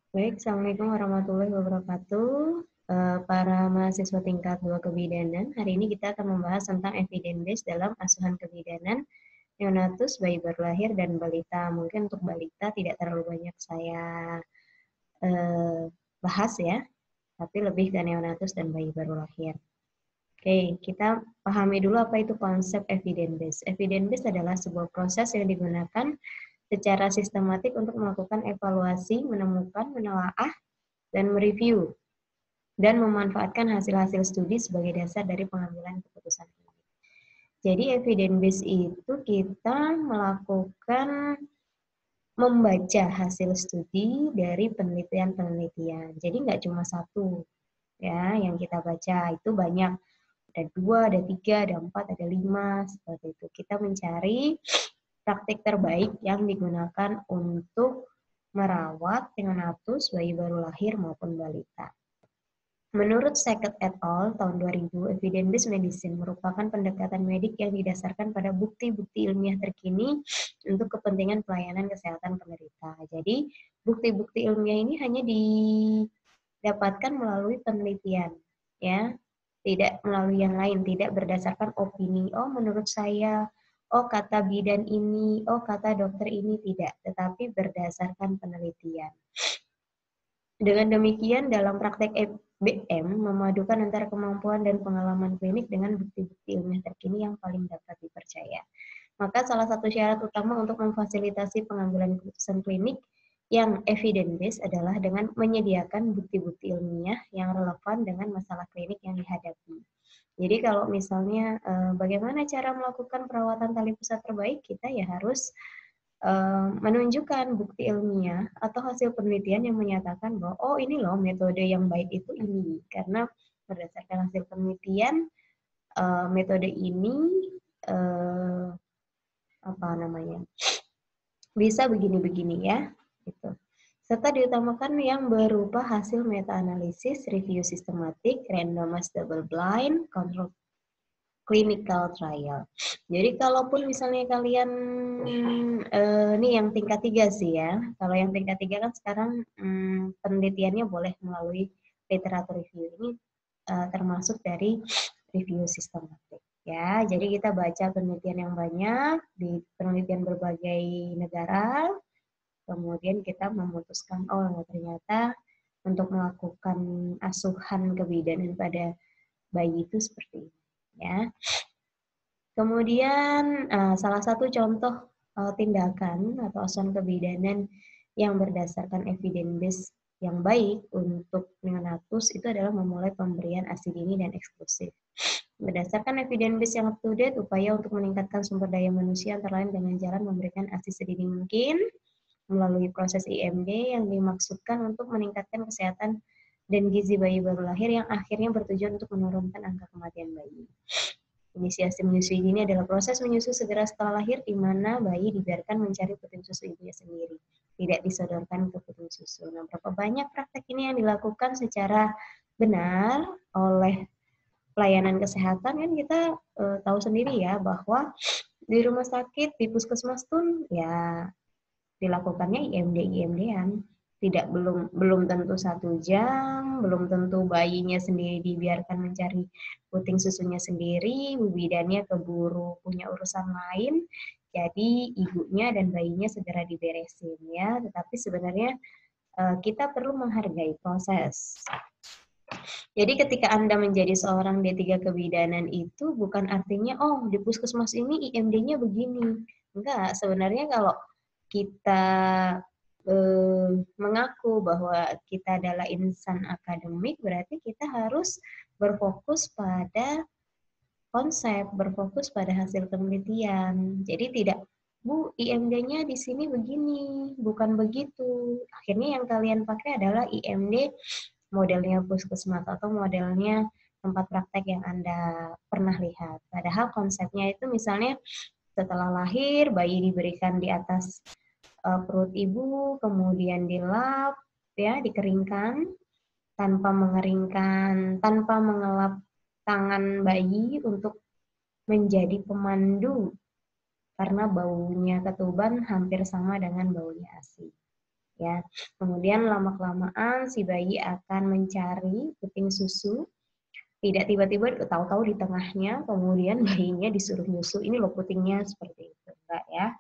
Baik, Assalamualaikum warahmatullahi wabarakatuh. Para mahasiswa tingkat 2 kebidanan, hari ini kita akan membahas tentang evidence base dalam asuhan kebidanan neonatus, bayi baru lahir, dan balita. Mungkin untuk balita tidak terlalu banyak saya bahas ya, tapi lebih ke neonatus dan bayi baru lahir. Oke, kita pahami dulu apa itu konsep evidence base. Evidence base adalah sebuah proses yang digunakan secara sistematik untuk melakukan evaluasi, menemukan, menelaah, dan mereview dan memanfaatkan hasil-hasil studi sebagai dasar dari pengambilan keputusan. Jadi evidence base itu kita melakukan membaca hasil studi dari penelitian-penelitian. Jadi nggak cuma satu ya yang kita baca, itu banyak. Ada 2, ada 3, ada 4, ada 5, seperti itu. Kita mencari praktik terbaik yang digunakan untuk merawat neonatus, bayi baru lahir maupun balita. Menurut Sackett et al. Tahun 2000, evidence-based medicine merupakan pendekatan medik yang didasarkan pada bukti-bukti ilmiah terkini untuk kepentingan pelayanan kesehatan penderita. Jadi, bukti-bukti ilmiah ini hanya didapatkan melalui penelitian, ya, tidak melalui yang lain, tidak berdasarkan opini. Oh, menurut saya, oh kata bidan ini, oh kata dokter ini, tidak, tetapi berdasarkan penelitian. Dengan demikian, dalam praktek EBM memadukan antara kemampuan dan pengalaman klinik dengan bukti-bukti ilmiah terkini yang paling dapat dipercaya. Maka salah satu syarat utama untuk memfasilitasi pengambilan keputusan klinik yang evidence-based adalah dengan menyediakan bukti-bukti ilmiah yang relevan dengan masalah klinik yang dihadapi. Jadi kalau misalnya bagaimana cara melakukan perawatan tali pusat terbaik, kita ya harus menunjukkan bukti ilmiah atau hasil penelitian yang menyatakan bahwa oh ini loh metode yang baik itu ini, karena berdasarkan hasil penelitian metode ini apa namanya bisa begini-begini ya gitu. Serta diutamakan yang berupa hasil meta-analisis, review sistematik, randomized double blind, control clinical trial. Jadi kalaupun misalnya kalian ini yang tingkat 3 sih ya. Kalau yang tingkat 3 kan sekarang penelitiannya boleh melalui literatur review. Ini termasuk dari review sistematik ya. Jadi kita baca penelitian yang banyak di penelitian berbagai negara, kemudian kita memutuskan oh ternyata untuk melakukan asuhan kebidanan pada bayi itu seperti ini ya. Kemudian salah satu contoh tindakan atau asuhan kebidanan yang berdasarkan evidence base yang baik untuk neonatus itu adalah memulai pemberian ASI dini dan eksklusif. Berdasarkan evidence base yang up to date, upaya untuk meningkatkan sumber daya manusia antara lain dengan jalan memberikan ASI sedini mungkin melalui proses IMD yang dimaksudkan untuk meningkatkan kesehatan dan gizi bayi baru lahir yang akhirnya bertujuan untuk menurunkan angka kematian bayi. Inisiasi menyusui dini adalah proses menyusui segera setelah lahir di mana bayi dibiarkan mencari puting susu ibunya sendiri, tidak disodorkan ke puting susu. Nah, berapa banyak praktek ini yang dilakukan secara benar oleh pelayanan kesehatan kan kita tahu sendiri ya bahwa di rumah sakit, di puskesmas pun ya dilakukannya IMD-an. Tidak belum tentu 1 jam, belum tentu bayinya sendiri dibiarkan mencari puting susunya sendiri, bu bidannya keburu punya urusan lain, jadi ibunya dan bayinya segera diberesin ya. Tetapi sebenarnya kita perlu menghargai proses. Jadi ketika Anda menjadi seorang D3 kebidanan itu bukan artinya oh di puskesmas ini IMD-nya begini. Enggak, sebenarnya kalau kita mengaku bahwa kita adalah insan akademik, berarti kita harus berfokus pada konsep, berfokus pada hasil penelitian. Jadi tidak, Bu, IMD-nya di sini begini, bukan begitu. Akhirnya yang kalian pakai adalah IMD modelnya puskesmas atau modelnya tempat praktek yang Anda pernah lihat. Padahal konsepnya itu misalnya setelah lahir, bayi diberikan di atas perut ibu, kemudian dilap, ya, dikeringkan, tanpa mengeringkan, tanpa mengelap tangan bayi untuk menjadi pemandu, karena baunya ketuban hampir sama dengan baunya ASI. ya. Kemudian lama-kelamaan si bayi akan mencari puting susu, tidak tiba-tiba tahu-tahu di tengahnya, kemudian bayinya disuruh nyusu, ini loh putingnya seperti itu, enggak ya.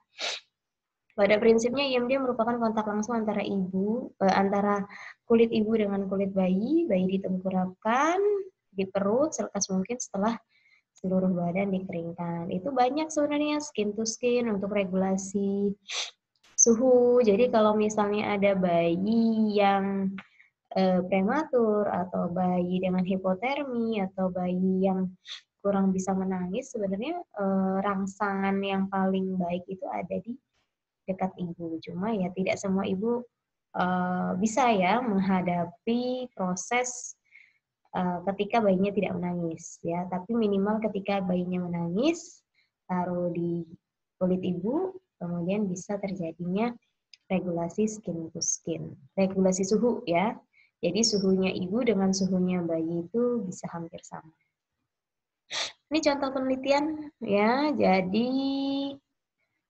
Pada prinsipnya IMD merupakan kontak langsung antara kulit ibu dengan kulit bayi ditengkurapkan di perut selekas mungkin setelah seluruh badan dikeringkan. Itu banyak sebenarnya skin to skin untuk regulasi suhu. Jadi kalau misalnya ada bayi yang prematur atau bayi dengan hipotermi atau bayi yang kurang bisa menangis, sebenarnya rangsangan yang paling baik itu ada di dekat ibu. Cuma ya tidak semua ibu bisa ya menghadapi proses ketika bayinya tidak menangis ya. Tapi minimal ketika bayinya menangis, taruh di kulit ibu, kemudian bisa terjadinya regulasi skin to skin, regulasi suhu ya. Jadi suhunya ibu dengan suhunya bayi itu bisa hampir sama. Ini contoh penelitian ya. Jadi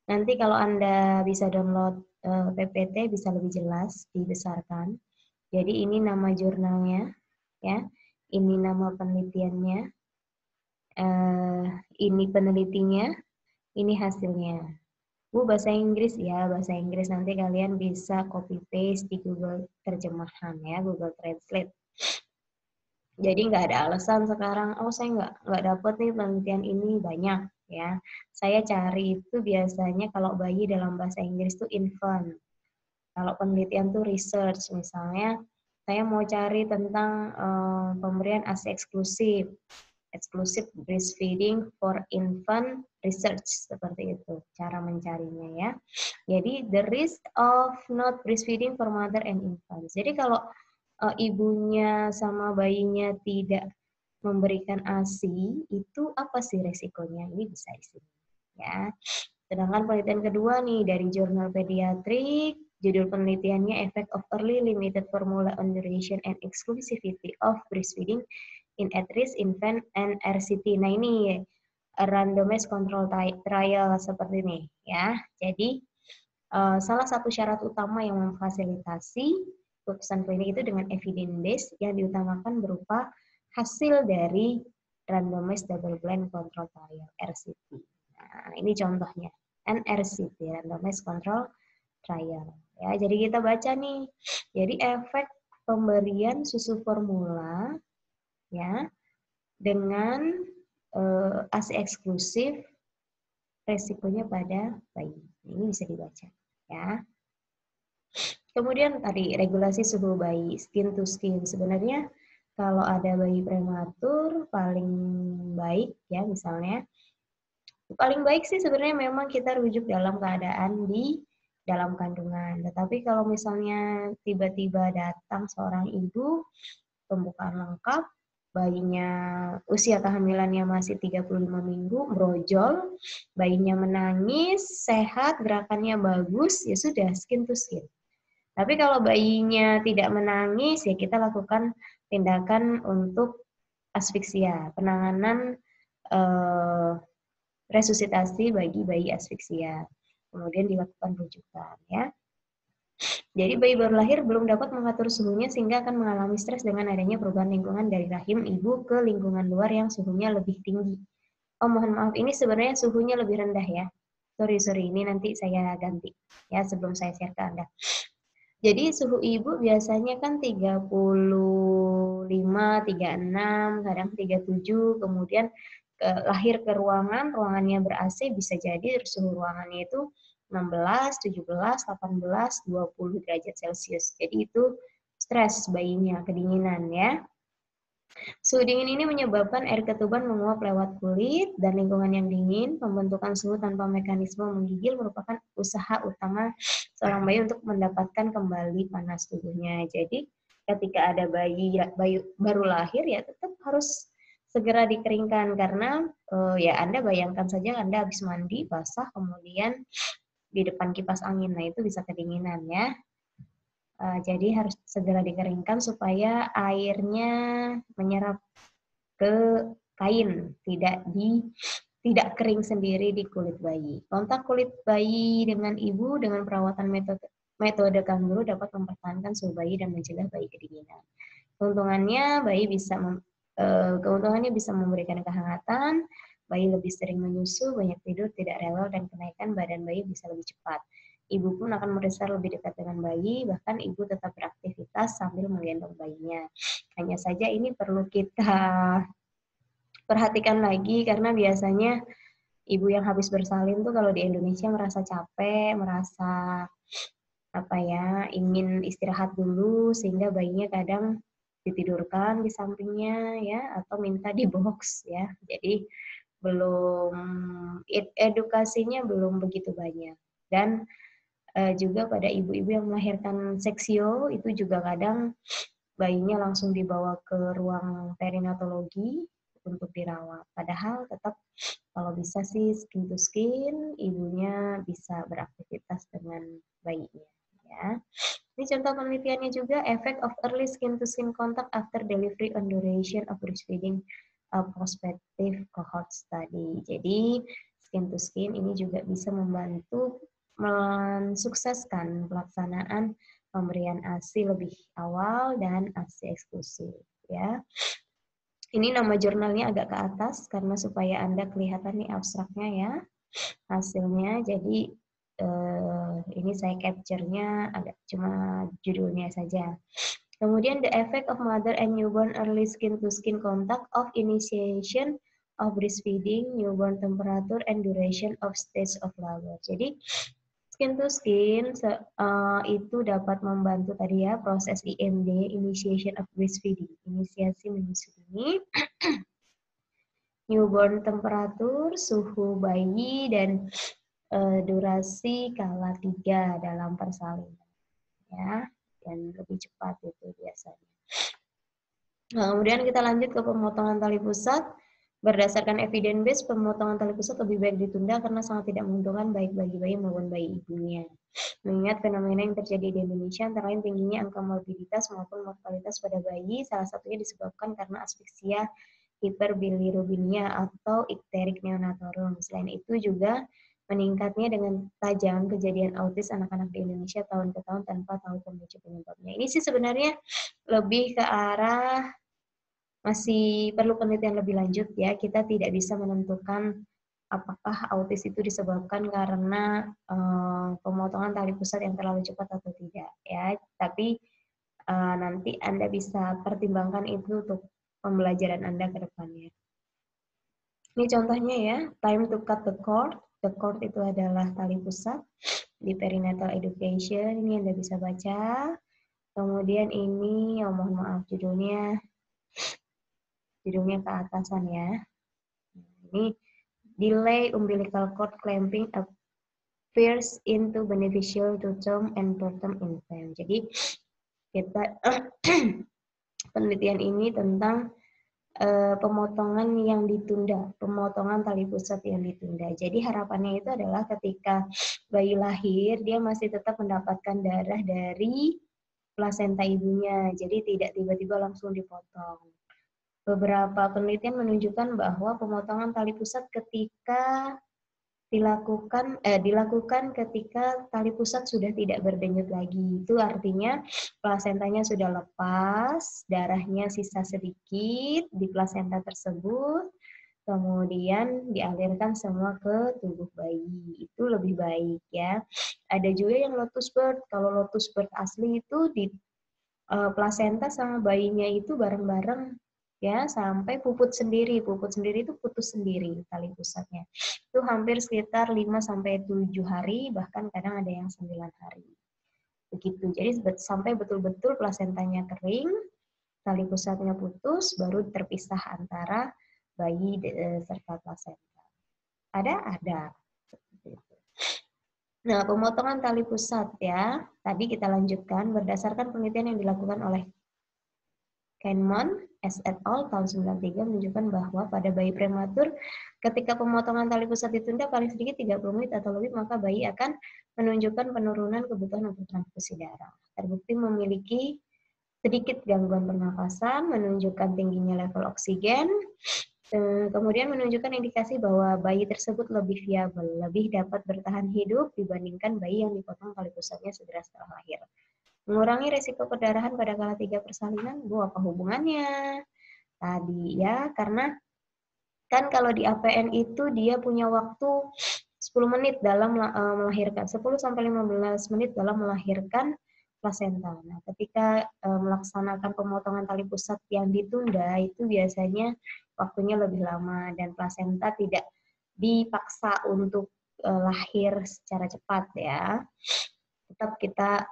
nanti kalau Anda bisa download PPT bisa lebih jelas dibesarkan. Jadi ini nama jurnalnya ya. Ini nama penelitiannya. Ini penelitinya, ini hasilnya. Bu, bahasa Inggris ya, bahasa Inggris nanti kalian bisa copy paste di Google terjemahan ya, Google Translate. Jadi nggak ada alasan sekarang, oh saya nggak dapet nih penelitian ini, banyak ya. Saya cari itu biasanya kalau bayi dalam bahasa Inggris tuh infant. Kalau penelitian tuh research, misalnya saya mau cari tentang pemberian ASI eksklusif. Exclusive breastfeeding for infant research, seperti itu cara mencarinya ya. Jadi the risk of not breastfeeding for mother and infants. Jadi kalau ibunya sama bayinya tidak memberikan ASI, itu apa sih resikonya? Ini bisa isi ya. Sedangkan penelitian kedua nih dari jurnal pediatrik, judul penelitiannya Effect of Early Limited Formula on Duration and Exclusivity of Breastfeeding in at-risk infant and RCT. Nah ini randomized control trial seperti ini ya. Jadi salah satu syarat utama yang memfasilitasi putusan klinik itu dengan evidence base yang diutamakan berupa hasil dari randomized double blind control trial RCT. Nah ini contohnya NRCT, randomized control trial. Ya, jadi kita baca nih. Jadi efek pemberian susu formula ya dengan ASI eksklusif resikonya pada bayi. Ini bisa dibaca ya. Kemudian tadi regulasi suhu bayi, skin to skin. Sebenarnya kalau ada bayi prematur paling baik ya misalnya, paling baik sih sebenarnya memang kita rujuk dalam keadaan di dalam kandungan. Tetapi kalau misalnya tiba-tiba datang seorang ibu pembukaan lengkap, bayinya usia kehamilannya masih 35 minggu, brojol, bayinya menangis, sehat, gerakannya bagus, ya sudah skin to skin. Tapi kalau bayinya tidak menangis, ya kita lakukan tindakan untuk asfiksia, penanganan resusitasi bagi bayi asfiksia. Kemudian dilakukan rujukan ya. Jadi bayi baru lahir belum dapat mengatur suhunya sehingga akan mengalami stres dengan adanya perubahan lingkungan dari rahim ibu ke lingkungan luar yang suhunya lebih tinggi. Oh mohon maaf, ini sebenarnya suhunya lebih rendah ya. Sorry, ini nanti saya ganti ya sebelum saya share ke Anda. Jadi suhu ibu biasanya kan 35, 36, kadang 37, kemudian lahir ke ruangannya ber-AC, bisa jadi suhu ruangannya itu 16, 17, 18, 20 derajat Celcius. Jadi itu stres bayinya, kedinginan ya. Suhu dingin ini menyebabkan air ketuban menguap lewat kulit dan lingkungan yang dingin. Pembentukan suhu tanpa mekanisme menggigil merupakan usaha utama seorang bayi untuk mendapatkan kembali panas tubuhnya. Jadi ketika ada bayi baru lahir ya tetap harus segera dikeringkan karena ya Anda bayangkan saja Anda habis mandi basah kemudian di depan kipas angin, nah itu bisa kedinginan ya. Jadi harus segera dikeringkan supaya airnya menyerap ke kain, tidak kering sendiri di kulit bayi. Kontak kulit bayi dengan ibu dengan perawatan metode metode kanguru dapat mempertahankan suhu bayi dan mencegah bayi kedinginan. Keuntungannya keuntungannya bisa memberikan kehangatan, bayi lebih sering menyusu, banyak tidur, tidak rewel, dan kenaikan badan bayi bisa lebih cepat. Ibu pun akan merasa lebih dekat dengan bayi, bahkan ibu tetap beraktivitas sambil menggendong bayinya. Hanya saja ini perlu kita perhatikan lagi karena biasanya ibu yang habis bersalin tuh kalau di Indonesia merasa capek, merasa ingin istirahat dulu sehingga bayinya kadang ditidurkan di sampingnya ya atau minta di box ya. Jadi belum edukasinya belum begitu banyak. Dan juga pada ibu-ibu yang melahirkan seksio itu juga kadang bayinya langsung dibawa ke ruang perinatologi untuk dirawat. Padahal tetap kalau bisa sih skin to skin, ibunya bisa beraktivitas dengan bayinya. Ya. Ini contoh penelitiannya juga, effect of early skin to skin contact after delivery on duration of breastfeeding, a prospective cohort study. Jadi skin to skin ini juga bisa membantu mensukseskan pelaksanaan pemberian ASI lebih awal dan ASI eksklusif ya. Ini nama jurnalnya agak ke atas karena supaya Anda kelihatan nih abstraknya ya hasilnya. Jadi ini saya capture-nya agak cuma judulnya saja. Kemudian the effect of mother and newborn early skin to skin contact of initiation of breastfeeding, newborn temperature and duration of stage of labor. Jadi skin to skin itu dapat membantu tadi ya proses IMD, initiation of breastfeeding, inisiasi menyusui, newborn temperature, suhu bayi, dan durasi kala 3 dalam persalinan ya, dan lebih cepat itu biasanya. Nah, kemudian kita lanjut ke pemotongan tali pusat. Berdasarkan evidence base, pemotongan tali pusat lebih baik ditunda karena sangat tidak menguntungkan baik bagi bayi maupun bayi ibunya. Mengingat fenomena yang terjadi di Indonesia antara lain tingginya angka morbiditas maupun mortalitas pada bayi, salah satunya disebabkan karena asfiksia hiperbilirubinia atau ikterik neonatorum. Selain itu juga meningkatnya dengan tajam kejadian autis anak-anak di Indonesia tahun ke tahun tanpa tahu pemicu penyebabnya. Ini sih sebenarnya lebih ke arah masih perlu penelitian lebih lanjut ya. Kita tidak bisa menentukan apakah autis itu disebabkan karena pemotongan tali pusat yang terlalu cepat atau tidak ya. Tapi nanti Anda bisa pertimbangkan itu untuk pembelajaran Anda ke depannya. Ini contohnya ya, time to cut the cord. The cord itu adalah tali pusat di perinatal education. Ini Anda bisa baca. Kemudian ini, mohon maaf judulnya ke atasan ya. Ini delay umbilical cord clamping appears into beneficial to term and preterm infant. Jadi kita penelitian ini tentang pemotongan yang ditunda, pemotongan tali pusat yang ditunda. Jadi harapannya itu adalah ketika bayi lahir, dia masih tetap mendapatkan darah dari plasenta ibunya. Jadi tidak tiba-tiba langsung dipotong. Beberapa penelitian menunjukkan bahwa pemotongan tali pusat ketika dilakukan ketika tali pusat sudah tidak berdenyut lagi. Itu artinya plasentanya sudah lepas, darahnya sisa sedikit di plasenta tersebut, kemudian dialirkan semua ke tubuh bayi. Itu lebih baik ya. Ada juga yang lotus birth. Kalau lotus birth asli itu di plasenta sama bayinya itu bareng-bareng ya sampai puput sendiri itu putus sendiri tali pusatnya. Itu hampir sekitar 5 sampai 7 hari, bahkan kadang ada yang 9 hari. Begitu. Jadi sampai betul-betul plasentanya kering, tali pusatnya putus, baru terpisah antara bayi serta plasenta. Ada. Nah, pemotongan tali pusat ya. Tadi kita lanjutkan berdasarkan penelitian yang dilakukan oleh Kahneman et al. Tahun 93 menunjukkan bahwa pada bayi prematur, ketika pemotongan tali pusat ditunda paling sedikit 30 menit atau lebih, maka bayi akan menunjukkan penurunan kebutuhan untuk transfusi darah. Terbukti memiliki sedikit gangguan pernafasan, menunjukkan tingginya level oksigen, Kemudian menunjukkan indikasi bahwa bayi tersebut lebih viabel, lebih dapat bertahan hidup dibandingkan bayi yang dipotong tali pusatnya segera setelah lahir. Mengurangi resiko perdarahan pada kala 3 persalinan, apa hubungannya? Tadi ya, karena kan kalau di APN itu dia punya waktu 10 menit dalam melahirkan, 10 sampai 15 menit dalam melahirkan plasenta. Nah, ketika melaksanakan pemotongan tali pusat yang ditunda itu biasanya waktunya lebih lama dan plasenta tidak dipaksa untuk lahir secara cepat ya. Tetap kita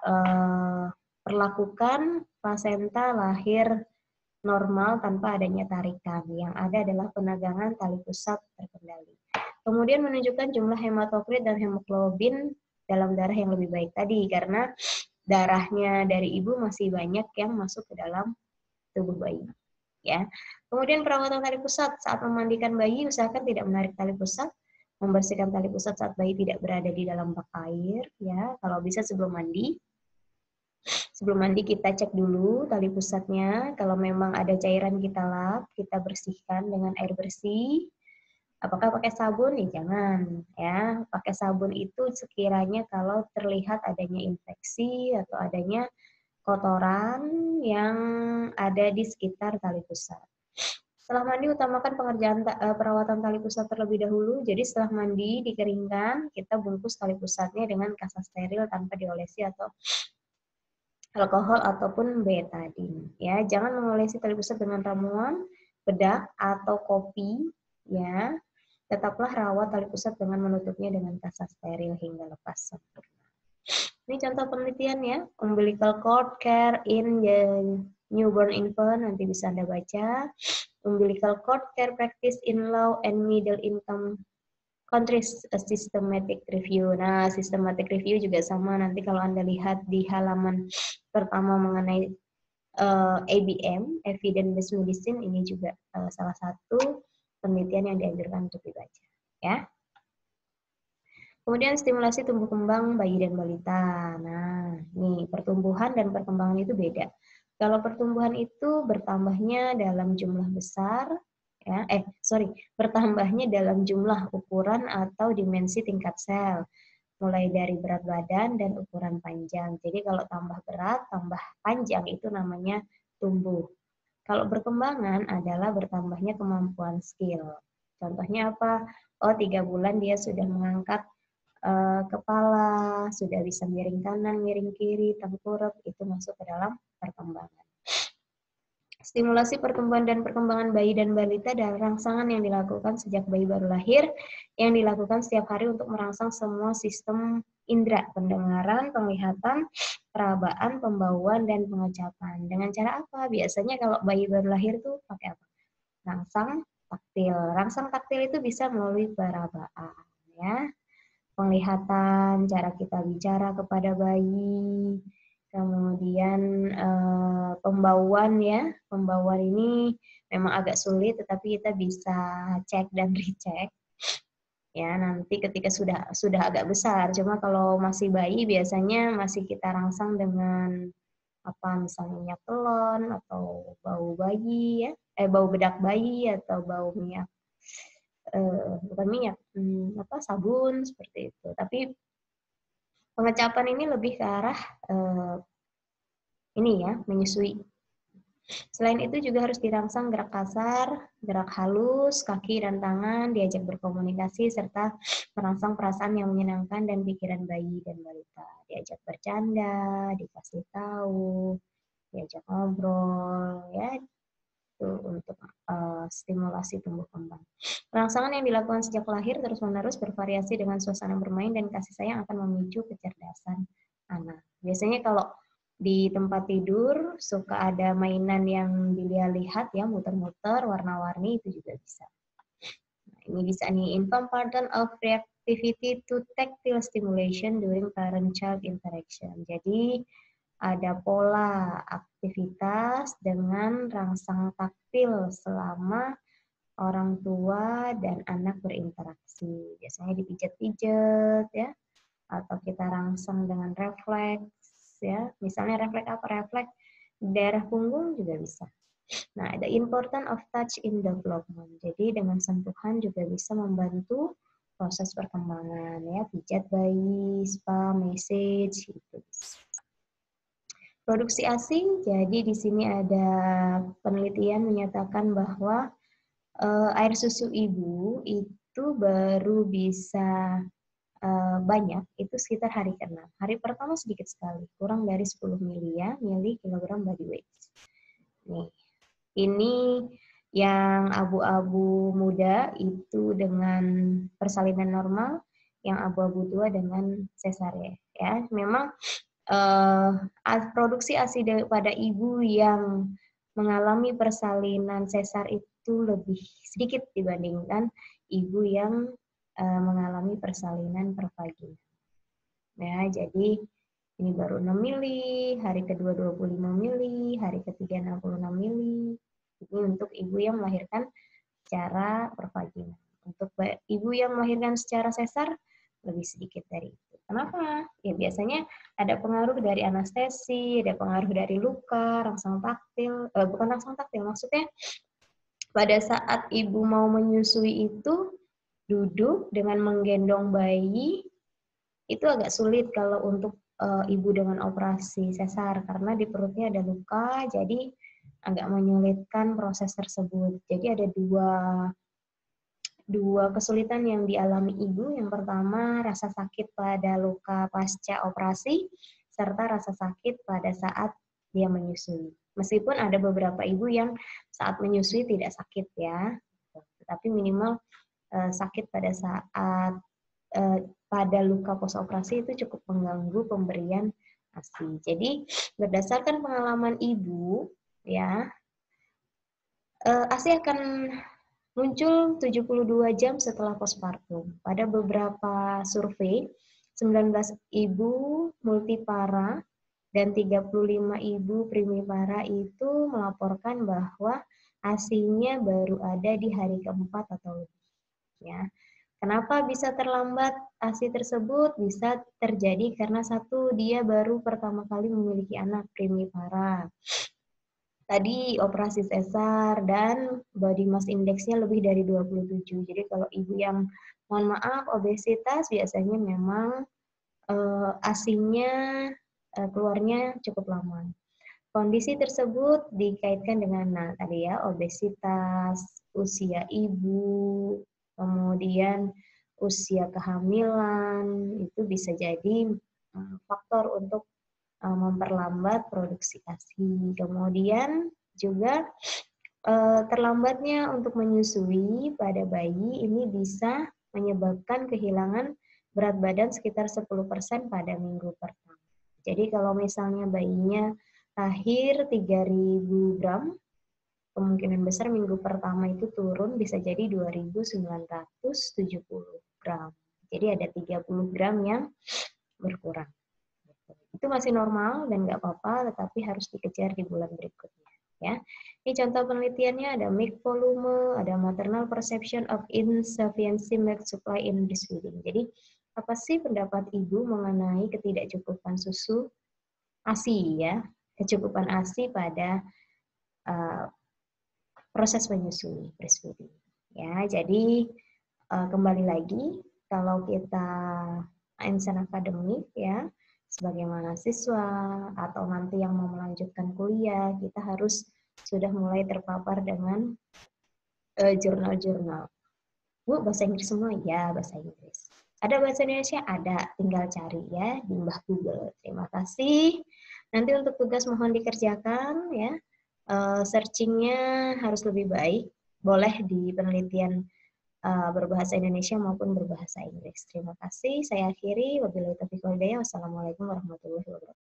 perlakukan plasenta lahir normal tanpa adanya tarikan. Yang ada adalah penegangan tali pusat terkendali. Kemudian menunjukkan jumlah hematokrit dan hemoglobin dalam darah yang lebih baik tadi karena darahnya dari ibu masih banyak yang masuk ke dalam tubuh bayi. Ya. Kemudian perawatan tali pusat saat memandikan bayi usahakan tidak menarik tali pusat, membersihkan tali pusat saat bayi tidak berada di dalam bak air, ya. Kalau bisa sebelum mandi. Sebelum mandi kita cek dulu tali pusatnya. Kalau memang ada cairan kita lap, kita bersihkan dengan air bersih. Apakah pakai sabun? Ya jangan ya. Pakai sabun itu sekiranya kalau terlihat adanya infeksi atau adanya kotoran yang ada di sekitar tali pusat. Setelah mandi utamakan pengerjaan perawatan tali pusat terlebih dahulu. Jadi setelah mandi dikeringkan, kita bungkus tali pusatnya dengan kasa steril tanpa diolesi atau alkohol ataupun betadine. Ya, jangan mengolesi tali pusat dengan ramuan, bedak atau kopi. Ya, tetaplah rawat tali pusat dengan menutupnya dengan kasa steril hingga lepas sempurna. Ini contoh penelitian ya, umbilical cord care in the newborn infant, nanti bisa Anda baca. Umbilical cord care practice in low and middle income countries, systematic review. Nah, systematic review juga sama, nanti kalau Anda lihat di halaman pertama mengenai ABM, Evidence Based Medicine, ini juga salah satu penelitian yang dianjurkan untuk dibaca. Ya. Kemudian stimulasi tumbuh kembang bayi dan balita. Nah, nih pertumbuhan dan perkembangan itu beda. Kalau pertumbuhan itu bertambahnya dalam jumlah besar, ya, bertambahnya dalam jumlah ukuran atau dimensi tingkat sel, mulai dari berat badan dan ukuran panjang. Jadi kalau tambah berat, tambah panjang itu namanya tumbuh. Kalau berkembangan adalah bertambahnya kemampuan skill. Contohnya apa? Oh, 3 bulan dia sudah mengangkat kepala, sudah bisa miring kanan, miring kiri, tengkurap, itu masuk ke dalam perkembangan. Stimulasi pertumbuhan dan perkembangan bayi dan balita adalah rangsangan yang dilakukan sejak bayi baru lahir, yang dilakukan setiap hari untuk merangsang semua sistem indera, pendengaran, penglihatan, perabaan, pembauan, dan pengecapan. Dengan cara apa? Biasanya kalau bayi baru lahir tuh pakai apa? Rangsang taktil. Rangsang taktil itu bisa melalui perabaan, ya. Penglihatan, cara kita bicara kepada bayi, kemudian pembauan ya, pembauan ini memang agak sulit, tetapi kita bisa cek dan recheck ya nanti ketika sudah agak besar. Cuma kalau masih bayi biasanya masih kita rangsang dengan apa misalnya minyak telon atau bau bayi ya, bau bedak bayi atau bau minyak bukan minyak, sabun seperti itu. Tapi pengecapan ini lebih ke arah ini ya, menyusui. Selain itu juga harus dirangsang gerak kasar, gerak halus, kaki dan tangan, diajak berkomunikasi, serta merangsang perasaan yang menyenangkan dan pikiran bayi dan balita. Diajak bercanda, dikasih tahu, diajak ngobrol, ya, itu untuk stimulasi tumbuh kembang. Rangsangan yang dilakukan sejak lahir terus-menerus bervariasi dengan suasana bermain dan kasih sayang akan memicu kecerdasan anak. Biasanya kalau di tempat tidur suka ada mainan yang dia lihat ya, muter-muter, warna-warni, itu juga bisa. Nah, ini bisa nih, infant pattern of reactivity to tactile stimulation during parent-child interaction. Jadi ada pola aktivitas dengan rangsang taktil selama orang tua dan anak berinteraksi. Biasanya dipijat-pijat ya, atau kita rangsang dengan refleks ya. Misalnya refleks apa? Refleks daerah punggung juga bisa. Nah, the importance of touch in development. Jadi dengan sentuhan juga bisa membantu proses perkembangan ya, pijat bayi, spa, massage gitu. Produksi ASI, jadi di sini ada penelitian menyatakan bahwa air susu ibu itu baru bisa banyak itu sekitar hari ke-6. Hari pertama sedikit sekali, kurang dari 10 mili ya, mili kilogram body weight. Nih, ini yang abu-abu muda itu dengan persalinan normal, yang abu-abu tua dengan sesare ya. Memang produksi ASI pada ibu yang mengalami persalinan sesar itu lebih sedikit dibandingkan ibu yang mengalami persalinan per vagina. Ya, jadi ini baru 6 mili, hari kedua 25 mili, hari ketiga 66 mili. Ini untuk ibu yang melahirkan secara per vagina. Untuk ibu yang melahirkan secara sesar lebih sedikit dari itu. Kenapa? Ya biasanya ada pengaruh dari anestesi, ada pengaruh dari luka, rangsang taktil, bukan rangsang taktil, maksudnya pada saat ibu mau menyusui itu duduk dengan menggendong bayi itu agak sulit kalau untuk ibu dengan operasi sesar karena di perutnya ada luka, jadi agak menyulitkan proses tersebut. Jadi ada dua kesulitan yang dialami ibu. Yang pertama, rasa sakit pada luka pasca operasi, serta rasa sakit pada saat dia menyusui. Meskipun ada beberapa ibu yang saat menyusui tidak sakit ya, tetapi minimal sakit pada saat pada luka postoperasi itu cukup mengganggu pemberian ASI. Jadi berdasarkan pengalaman ibu, ya ASI akan muncul 72 jam setelah postpartum. Pada beberapa survei, 19 ibu multipara dan 35 ibu primipara itu melaporkan bahwa ASI-nya baru ada di hari keempat atau lebih. Ya. Kenapa bisa terlambat ASI tersebut? Bisa terjadi karena satu, dia baru pertama kali memiliki anak primipara. Tadi operasi sesar dan body mass index-nya lebih dari 27. Jadi kalau ibu yang mohon maaf obesitas biasanya memang ASI-nya keluarnya cukup lama. Kondisi tersebut dikaitkan dengan tadi ya obesitas, usia ibu, kemudian usia kehamilan itu bisa jadi faktor untuk memperlambat produksi ASI. Kemudian juga terlambatnya untuk menyusui pada bayi ini bisa menyebabkan kehilangan berat badan sekitar 10% pada minggu pertama. Jadi kalau misalnya bayinya lahir 3.000 gram, kemungkinan besar minggu pertama itu turun bisa jadi 2.970 gram. Jadi ada 30 gram yang berkurang. Itu masih normal dan nggak apa-apa, tetapi harus dikejar di bulan berikutnya. Ya, ini contoh penelitiannya ada milk volume, ada maternal perception of insufficiency milk supply in breastfeeding. Jadi apa sih pendapat ibu mengenai ketidakcukupan susu ASI ya, kecukupan ASI pada proses menyusui breastfeeding. Ya, jadi kembali lagi kalau kita Einstein Academy ya sebagai mahasiswa atau nanti yang mau melanjutkan kuliah, kita harus sudah mulai terpapar dengan jurnal-jurnal. Bu, bahasa Inggris semua? Ya, bahasa Inggris. Ada bahasa Indonesia? Ada, tinggal cari ya di Mbah Google. Terima kasih. Nanti untuk tugas mohon dikerjakan ya. Searchingnya harus lebih baik. Boleh di penelitian berbahasa Indonesia maupun berbahasa Inggris. Terima kasih. Saya akhiri. Wabillahi taufiq wal hidayah. Wassalamualaikum warahmatullahi wabarakatuh.